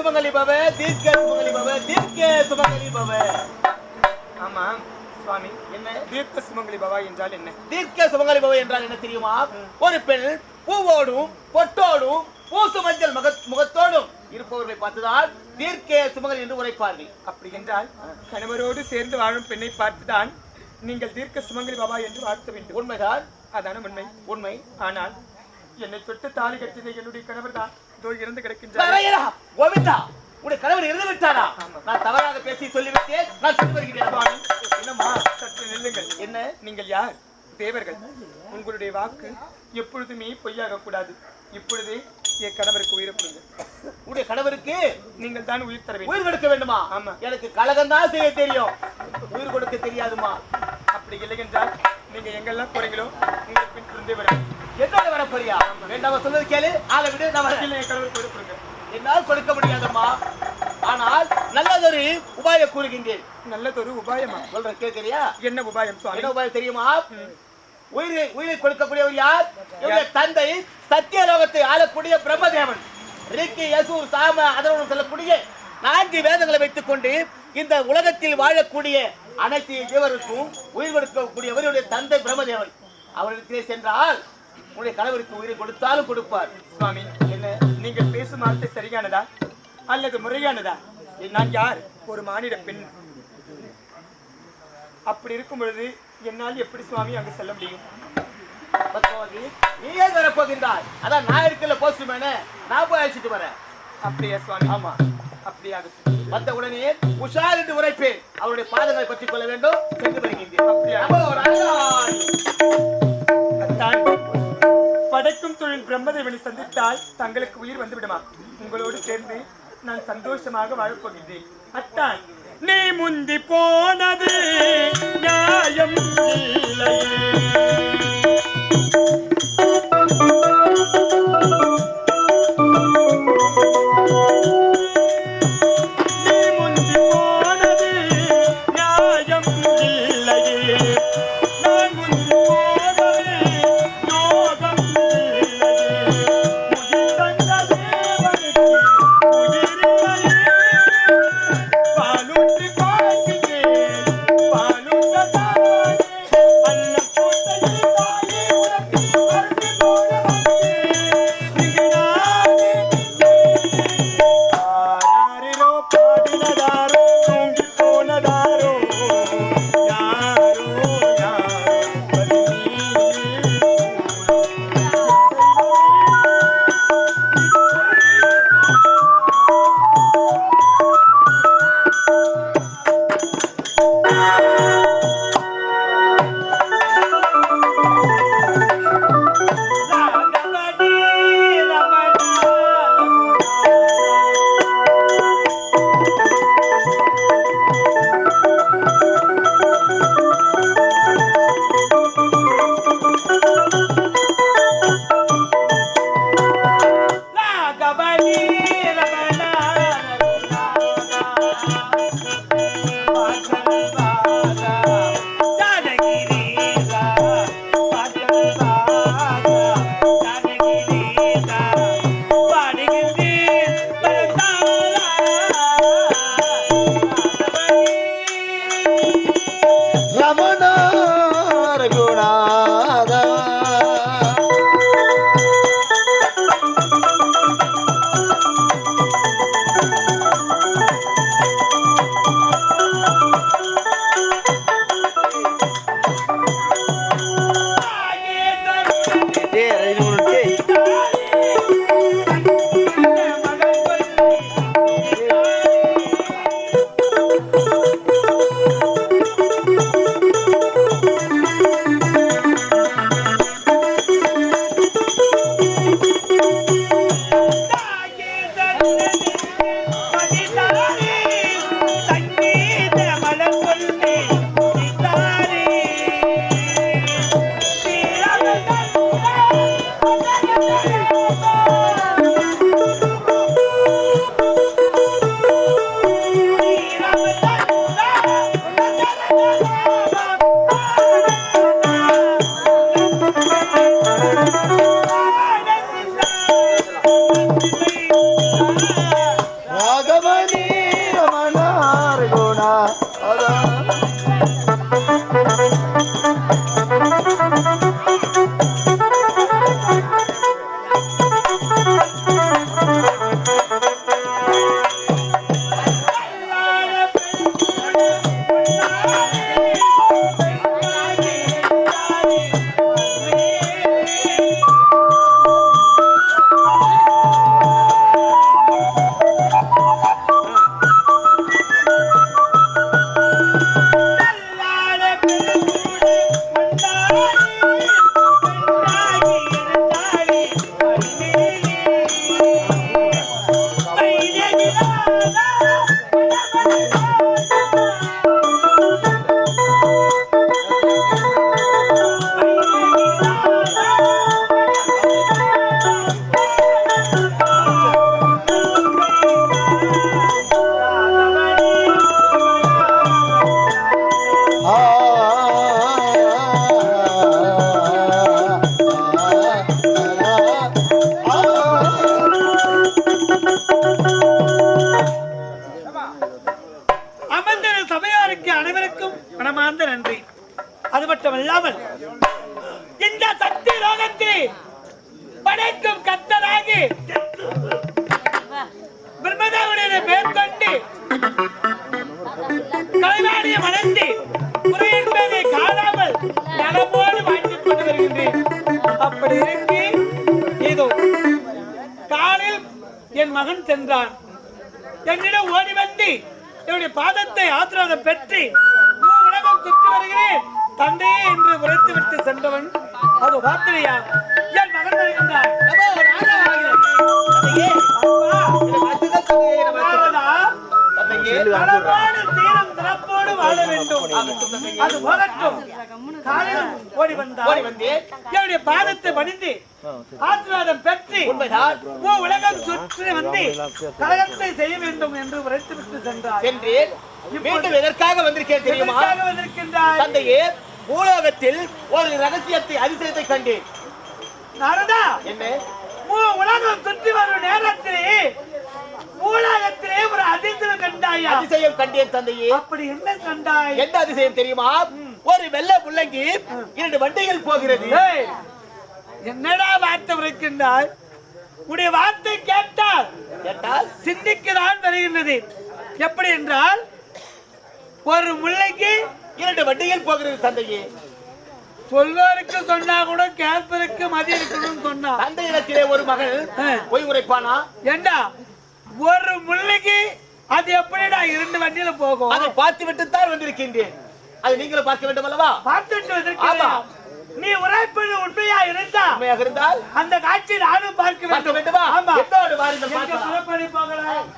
சுமங்கலி பவ, தீர்க்க சுமங்கலி பவ, தீர்க்க சுமங்கலி பவ. ஆமா சுவாமி, என்ன தீர்க்க சுமங்கலி பவா என்றால் என்ன? தீர்க்க சுமங்கலி பவ என்றால் என்ன தெரியுமா? ஒரு பெண் பூவோடும் பொட்டோடும் பூசு மஞ்சள் முகத்தோடும் இருப்பவர்களை பார்த்துதான் தீர்க்க சுமங்கலி என்று உரைப்பார்கள். அப்படி என்றால் கணவரோடு சேர்ந்து வாழும் பெண்ணை பார்த்துதான் நீங்கள் தீர்க்க சுமங்கலி பாபா என்று வாழ்த்த வேண்டும். உண்மைதான், அதான உண்மை. உண்மை. ஆனால் என்னை தொட்டு தாலி கட்டின என்னுடைய கணவர் தான் இறந்து கிடக்கின்றார். கோவிந்தா, உடைய கணவர் இறந்து விட்டாரா? நான் தவறாக பேசி சொல்லிவிட்டேன். நான் சொல்லி வருகிறேன். என்னம்மா, சற்று நில்லுங்கள். என்ன? நீங்கள் யார்? தேவர்கள். உங்களுடைய வாக்கு எப்பொழுதுமே பொய்யாக கூடாது. இப்பொழுதே என் கணவருக்கு உயிரை கொடுங்க. உடைய கணவருக்கு நீங்கள் தான் உயிர் தர வேண்டும். உயிர் கொடுக்க வேண்டுமா? ஆமா. எனக்கு கலகம் தான் செய்ய தெரியும், உயிர் கொடுக்க தெரியாதுமா. அப்படி இல்லை என்றால் நீங்க எங்கெல்லாம் போறீங்களோ உங்களை பின் இருந்தே வரும். என்னோட வர போறியா? வேண்டாம சொல்றது கேளு. ஆளை விடு. நான் என் கணவர் உயிரை கொடுங்க. என்னால் கொடுக்க முடியாதம்மா. ஆனால் நல்லதொரு உபாய கூறுகின்றேன். நல்லதொரு உபாயமா? சொல்ற கேட்கறியா? என்ன உபாயம் சுவாமி? என்ன உபாயம் தெரியுமா? உயிரை கொடுக்கக்கூடியவர் யார்? இவருடைய தந்தை சத்தியலோகத்தை ஆளக்கூடிய பிரம்மதேவன். ரிக்கி, யசூர், சாம, அதனுடன் சொல்லக்கூடிய 4 வேதங்களை வைத்துக் கொண்டு இந்த உலகத்தில் வாழக்கூடிய அனைத்து ஜீவருக்கும் உயிர் கொடுக்கக்கூடியவருடைய தந்தை பிரம்மதேவன். அவரிடத்திலே சென்றால் உங்களுடைய கணவருக்கு உயிரை கொடுத்தாலும் கொடுப்பார். சுவாமி, என்ன நீங்கள் பேசும் வார்த்தை சரியானதா அல்லது முறையானதா? நான் யார்? ஒரு மானிட பெண். அப்படி இருக்கும் பொழுது என்னால் எப்படி சுவாமி அங்கு செல்ல முடியும்? நீ ஏன் வரப்போகின்றாய்? அதான் நான் இருக்கல போஸ்ட்மேன, நான் போய் அழைச்சிட்டு வரேன். அப்படியா சுவாமி? ஆமா. அப்படியாகட்டும். வந்த உடனே உஷார் என்று உரைப்பேன். அவருடைய பாதங்களை பற்றிக் கொள்ள வேண்டும். சென்று வருகின்றேன். அப்படியா? படைக்கும் தொழில் பிரம்மதேவனை சந்தித்தால் தங்களுக்கு உயிர் வந்து விடுமா? உங்களோடு சேர்ந்து நான் சந்தோஷமாக வாழப்போகின்றேன். அத்தான், நீ முந்தி போனது நியாயம் இல்லையே. பாலுற்றி பாக்கிட்டே பாலுட்ட அது மட்டுமல்லாமல் இந்த சக்தி லோகத்தை படைக்கும் கத்தராகி பிரம்மதேவனுடைய பெயர் கொண்டு கலைவாணிய மணந்து குறை என்பதை காணாமல் நலமோடு வாழ்ந்துக் கொண்டு வருகின்றேன். அப்படி இருக்கு இதோ காலில் என் மகன் சென்றான். என்னிடம் ஓடி வந்து என்னுடைய பாதத்தை ஆசீர்வாதம் பெற்று உலகம் சுற்றி வருகிறேன் தந்தையே என்று உரைத்து விட்டு சென்றவன் அது வார்த்தையா என் மகன் வருகின்றான். தீரம் சிறப்போடு வாழ வேண்டும். அது போகட்டும். காலையில் ஓடி வந்தார். என்னுடைய பாதத்தை பணிந்து ஆசீர்வாதம் பெற்று உலகம் சுற்றி வந்து கலகத்தை செய்ய வேண்டும் என்று உரைத்து விட்டு சென்றார். மீண்டும் எதற்காக வந்திருக்கேன் தெரியுமா? தந்தையே, பூலோகத்தில் ஒரு ரகசியத்தை அதிசயத்தை கண்டேன். நாரதா, என்ன? உலகம் சுற்றி வரும் நேரத்திலே பூலோகத்திலே ஒரு அதிசயம் கண்டாயா? அதிசயம் கண்டேன் தந்தையே. அப்படி என்ன கண்டாய்? என்ன அதிசயம் தெரியுமா? ஒரு வெள்ளை முள்ளங்கி 2 வண்டிகள் போகிறது. என்னடா வார்த்தை உரைக்கின்றாய்? உடைய வார்த்தை கேட்டால் சிந்திக்கதான் வருகின்றது. எப்படி என்றால் ஒரு முல்லைக்கு 2 வண்டிகள் போகிறது தந்தையே. சொல்வதற்கு சொன்னா கூட கேட்பதற்கு மதி இருக்கணும்னு சொன்னா தந்தையிடத்திலே ஒரு மகள் போய் உரைப்பானா? ஏண்டா ஒரு முல்லைக்கு அது எப்படிடா 2 வண்டியில போகும்? அதை பார்த்து விட்டு தான் வந்திருக்கின்றேன். அது நீங்களும் பார்க்க வேண்டும் அல்லவா? பார்த்துட்டு வந்திருக்கீங்க. நீ உரைப்பது உண்மையாக இருந்தால் அந்த காட்சி நானும் பார்க்க வேண்டுமா? ஆமா, என்னோடு வாருங்கள் பார்க்கலாம். புறப்படி போகலாம்.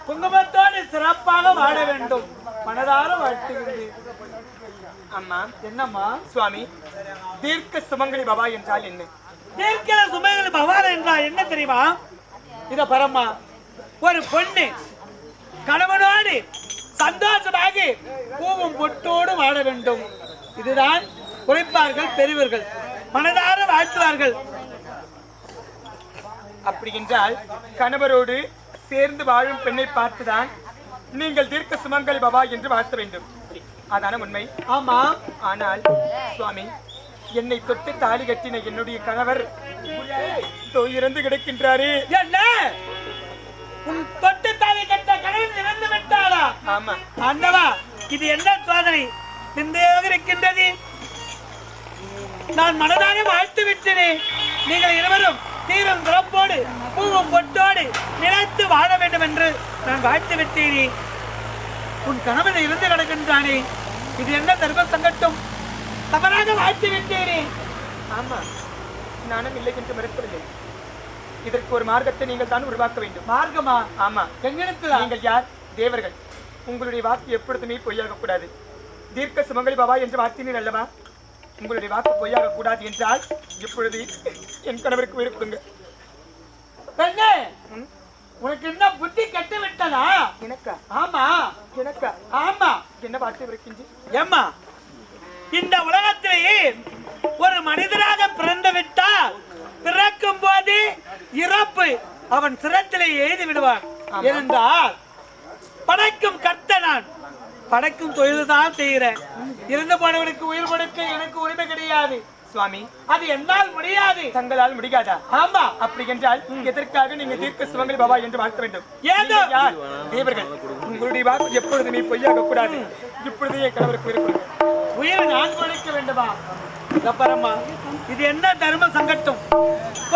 குங்குமத்தோடு சிறப்பாக வாழ வேண்டும். மனதார வாழ்த்துகிறேன். அம்மா, என்னம்மா? சுவாமி, தீர்க்க சுமங்கலி பவா என்றால் என்ன? தீர்க்க சுமங்கலி பவா என்றால் என்ன தெரியுமா? இத பரமா, ஒரு பொண்ணு கணவனோடு சந்தோஷமாக பூவும் பொட்டோடு வாழ வேண்டும். இதுதான் உழைப்பார்கள் பெரியவர்கள், மனதார வாழ்த்துவார்கள். அப்படி என்றால் கணவரோடு சேர்ந்து வாழும் பெண்ணை பார்த்துதான் நீங்கள் தீர்க்க சுமங்கலி பவா என்று வாழ்த்த வேண்டும். அதான உண்மை? ஆமா. ஆனால் சுவாமி, என்னை தொட்டு தாலி கட்டின என்னுடைய கணவர் இறந்து கிடக்கின்றாரே. என்ன? உன் தொட்டு தாலி கட்ட கணவன் இறந்து விட்டாரா? ஆமா. ஆண்டவா, இது என்ன சோதனை இருக்கின்றது? நான் மனதான வாழ்த்து விட்டேனே. நீங்கள் இருவரும் தீரும் சிறப்போடு பூவும் பொட்டோடு நிலைத்து வாழ வேண்டும் என்று நான் வாழ்த்து விட்டேனே. உன் கணவன் இருந்து கிடக்கின்றானே, இது என்ன தர்ம சங்கட்டம்? தவறாக வாழ்த்து விட்டேனே. ஆமா, நானும் இல்லை என்று மறுக்கவில்லை. இதற்கு ஒரு மார்க்கத்தை நீங்கள் தான் உருவாக்க வேண்டும். மார்க்கமா? ஆமா. எங்கிடத்தில்? நீங்கள் யார்? தேவர்கள். உங்களுடைய வாக்கு எப்பொழுதுமே பொய்யாக கூடாது. தீர்க்க சுமங்கலி பாபா என்று வார்த்தையினர் அல்லவா? உங்களுடைய வாக்கு பொய்யாக கூடாது என்றால் இப்பொழுது என் கணவருக்கு உயிர் கொடுங்க. பெண்ணே, உனக்கு என்ன புத்தி கெட்டு விட்டதா? எனக்கா? ஆமா, எனக்கா? ஆமா. என்ன வார்த்தை இருக்கின்ற? ஏம்மா, இந்த உலகத்திலேயே ஒரு மனிதனாக பிறந்து விட்டால் பிறக்கும் போது இறப்பு அவன் சிரத்திலே எழுதி விடுவான். ஏனென்றால் படைக்கும் கர்த்தன் நான், படைக்கும் தொழில் தான் செய்கிறேன். இறந்து போனவனுக்கு உயிர் கொடுக்க எனக்கு உரிமை கிடையாது சுவாமி. அது என்னால் முடியாது. தங்களால் முடியாதா? ஆமா. அப்படி என்றால் எதற்காக நீங்க தீர்க்க சுமங்கலி பாபா என்று வாழ்க்க வேண்டும்? ஏதோ யார் தேவர்கள்? உங்களுடைய வாக்கு எப்பொழுதுமே பொய்யாக கூடாது. இப்பொழுதே என் கணவருக்கு உயிர் கொடுங்க. உயிரை நான் கொடுக்க வேண்டுமா? அப்புறமா இது என்ன தர்ம சங்கட்டம்?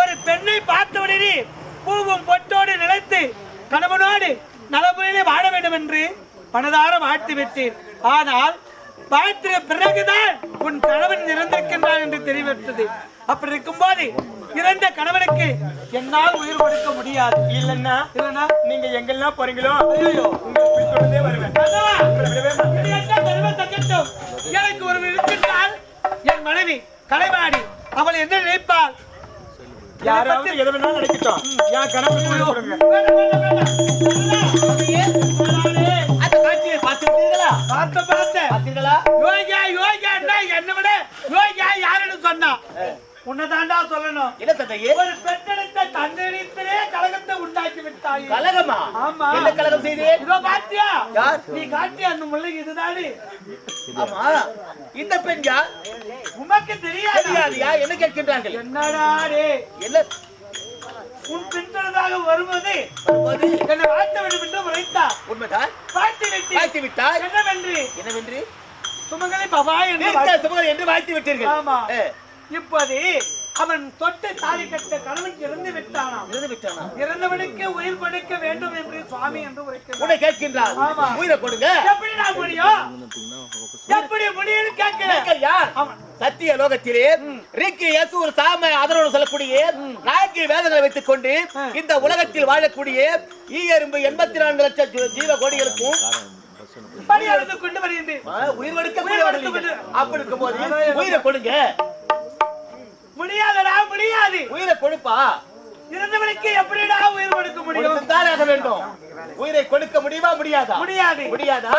ஒரு பெண்ணை பார்த்தவுடனே பூவும் பொட்டோடு நிலைத்து கணவனோடு நலமுறையிலே வாழ வேண்டும் என்று மனதார வாழ்த்து விட்டேன். ஆனால் வாழ்த்தின பிறகுதான் உன் கணவன் இறந்திருக்கின்றான் என்று தெரிவித்தது. அப்படி இருக்கும் போது இறந்த கணவனுக்கு என்னால் உயிர் கொடுக்க முடியாது. இல்லன்னா இல்லைன்னா நீங்க எங்கெல்லாம் போறீங்களோ உங்களுக்கு பின்தொடர்ந்தே வருவேன். எனக்கு ஒரு இருக்கின்றால் என் மனைவி கலைவாணி. அவள் என்ன நினைப்பாள்? யாராவது எதை வேணாலும் நினைக்கட்டும். என் கணவருக்கு உயிர் கொடுங்க. அந்த காட்சியை பார்த்து விட்டீர்களா? பார்த்தீர்களா? யோகியா யோகியா என்ன விட யோகியா யாருன்னு சொன்னா உன்னதாண்டா சொல்லணும். என்ன தந்தையே? ஒரு பெற்றெடுத்த தந்தையிடத்திலே கலகத்தை உண்டாக்கி விட்டாய். கலகமா? ஆமா. என்ன கலகம் செய்தேன்? இதோ பாத்தியா? யார்? நீ காட்டிய அந்த முல்லை இதுதானே? ஆமா. இந்த பெண் யார்? உமக்கு தெரியாது? தெரியாதியா? என்ன கேட்கின்றார்கள்? என்னடா டே? என்ன உன் பின்தொடர்தாக வருவது வருவது? என்னை வாழ்த்த வேண்டும் என்று உரைத்தார். உண்மைதான். வாழ்த்து விட்டாய். என்னவென்று சுமங்கலி பாபா என்று சுமங்கலி என்று வாழ்த்து விட்டீர்கள். ஆமா. இப்போது அவன் தொட்டு தாலி கட்ட கணவன் இறந்து விட்டானாம். இறந்து விட்டானா? இறந்தவனுக்கு உயிர் கொடுக்க வேண்டும் என்று சுவாமி என்று உரைக்கிறார். உன்னை கேட்கின்றார். ஆமா. உயிரை கொடுங்க. எப்படி நான் முடியும்? எப்படி முடியும்னு கேட்கிறேன். யார்? சத்திய லோகத்திலே ரிக்கி யசூர் சாம அதனோடு சொல்லக்கூடிய 4 வேதங்களை வைத்துக் கொண்டு இந்த உலகத்தில் வாழக்கூடிய ஈயரும்பு 84 லட்சம் ஜீவ கோடிகளுக்கும் பணி எடுத்துக் கொண்டு வருகின்றேன். உயிர் கொடுக்க அப்படி இருக்கும் போது உயிரை கொடுங்க. முடியாதடா, முடியாது. உயிரை கொடுப்பா. இறந்தவனுக்கு எப்படிடா உயிர் கொடுக்க முடியும்? தானாக வேண்டும். உயிரை கொடுக்க முடியுமா? முடியாதா? முடியாது. முடியாதா?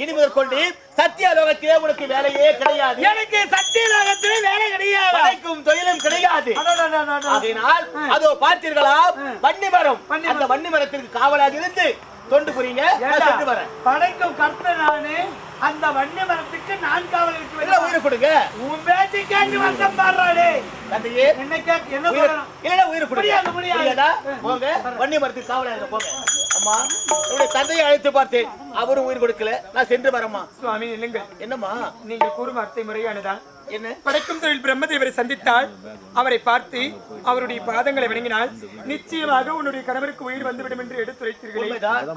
இனி முதற்கொண்டு சத்திய லோகத்திலே உனக்கு வேலையே கிடையாது. எனக்கு சத்திய லோகத்திலே வேலை கிடையாது. படைக்கும் தொழிலும் கிடையாது. அதனால் அதோ பார்த்தீர்களா வன்னிமரம். அந்த வன்னிமரத்திற்கு காவலாக இருந்து தொண்டு புரியுங்க. நான் வரேன். படைக்கும் கர்த்தன் நானு. அந்த வன்னி மரத்துக்கு நான் காவல் இருக்க வேண்டும். உயிரை கொடுங்க. உன் பேச்சு கேட்டு வந்தம் பாடுறாடே. தந்தையே என்ன கேட்க என்ன சொல்லணும்? இல்ல உயிரை கொடுங்க. முடியாதா? போங்க. வன்னி மரத்துக்கு காவலா இருங்க போங்க. அம்மா என்னுடைய தந்தையை அழைத்து பார்த்தேன். அவரும் உயிர் கொடுக்கல. நான் சென்று வரேம்மா. சுவாமி நில்லுங்கள். என்னம்மா? நீங்கள் கூறும் வார்த்தை முறையானதான். என்ன? படைக்கும் தொழில் பிரம்மதேவரை சந்தித்தால் அவரை பார்த்து அவருடைய பாதங்களை வணங்கினால் நிச்சயமாக உன்னுடைய கணவருக்கு உயிர் வந்துவிடும் என்று எடுத்துரைத்தீர்களே.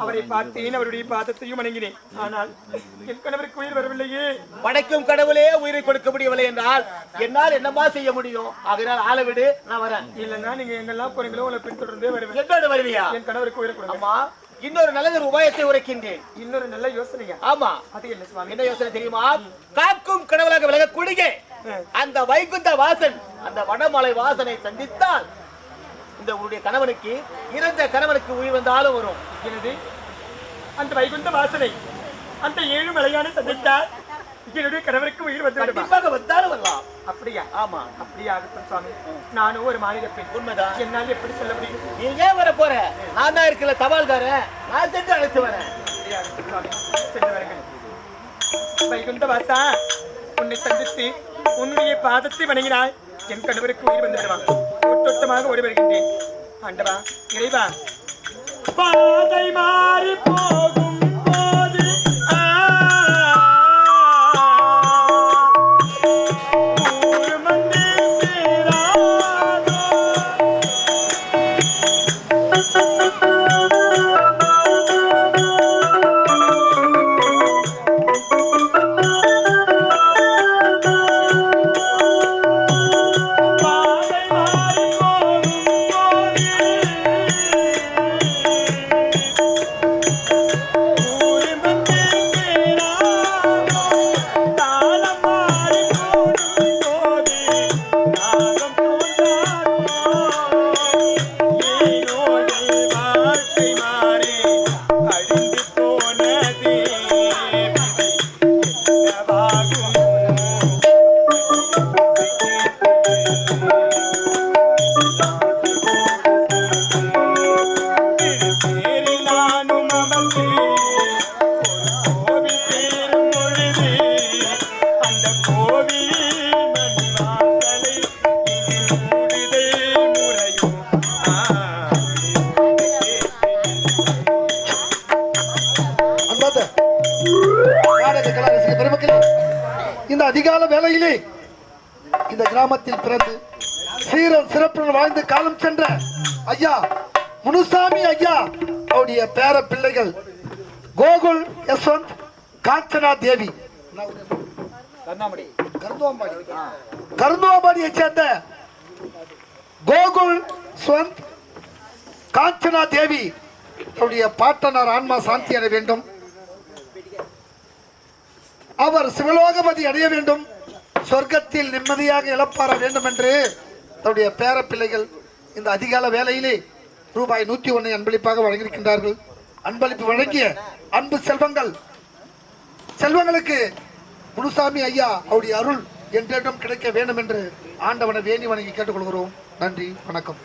அவரை பார்த்தேன், அவருடைய பாதத்தையும் வணங்கினேன். ஆனால் என் கணவருக்கு உயிர் வரவில்லையே. படைக்கும் கடவுளே உயிரை கொடுக்க முடியவில்லை என்றால் என்னால் என்னமா செய்ய முடியும்? ஆகையால் ஆள விடு, நான் வரேன். இல்லன்னா நீங்க எங்கெல்லாம் போறீங்களோ உங்களை பின்தொடர்ந்தே வருவேன். என்னோட வருவியா? என் கணவருக்கு உயிரை கொடுங்க. அம்மா இன்னொரு நல்ல உபாயத்தை உரைக்கின்றேன். இன்னொரு நல்ல யோசனையா? ஆமா. அது என்ன சுவாமி? என்ன யோசனை தெரியுமா? காக்கும் கடவுளாக விலகக்கூடிய அந்த வைகுந்த வாசன், அந்த வடமலை வாசனை சந்தித்தால் இந்த உன்னுடைய கணவனுக்கு இறந்த கணவனுக்கு உயிர் வந்தாலும் வரும். எனது அந்த வைகுந்த வாசனை அந்த 7 மலையான சந்தித்தால் என்னுடைய கணவருக்கு உயிர் வந்து வந்தாலும் வரலாம். அப்படியா? ஆமா. அப்படியா ஆகட்டும் சுவாமி. நானும் ஒரு மாநில பெண். உண்மைதான். என்னால் எப்படி சொல்ல முடியும்? நீ ஏன் வர போற? நான் தான் இருக்கல தபால்காரன். நான் சென்று அழைத்து வரேன். வைகுந்த வாசா, உன்னை சந்தித்து உன்னுடைய பாதத்தை வணங்கினால் என் கணவருக்கு உயிர் வந்து விடுவான். ஒட்டொட்டமாக ஓடி வருகின்றேன். ஆண்டவா, இறைவா, பாதை மாறி போகும் போது பெருமக்களே, இந்த அதிகால வேளையிலே இந்த கிராமத்தில் பிறந்து சீரம் சிறப்புடன் வாழ்ந்து காலம் சென்ற ஐயா முனுசாமி ஐயா அவருடைய பேர பிள்ளைகள் கோகுல் யஸ்வந்த் காஞ்சனா தேவி கருந்தோம்பாடியை சேர்ந்த கோகுல் ஸ்வந்த் காஞ்சனா தேவி அவருடைய பாட்டனார் ஆன்மா சாந்தி அடைய வேண்டும், அவர் சிவலோகபதி அடைய வேண்டும், சொர்க்கத்தில் நிம்மதியாக இழப்பார வேண்டும் என்று தன்னுடைய பேர பிள்ளைகள் இந்த அதிகால வேளையிலே ரூபாய் 101 அன்பளிப்பாக வழங்கியிருக்கின்றார்கள். அன்பளிப்பு வழங்கிய அன்பு செல்வங்களுக்கு முனுசாமி ஐயா அவருடைய அருள் என்றிடம் கிடைக்க வேண்டும் என்று ஆண்டவனை வேண்டி வணங்கி கேட்டுக்கொள்கிறோம். நன்றி, வணக்கம்.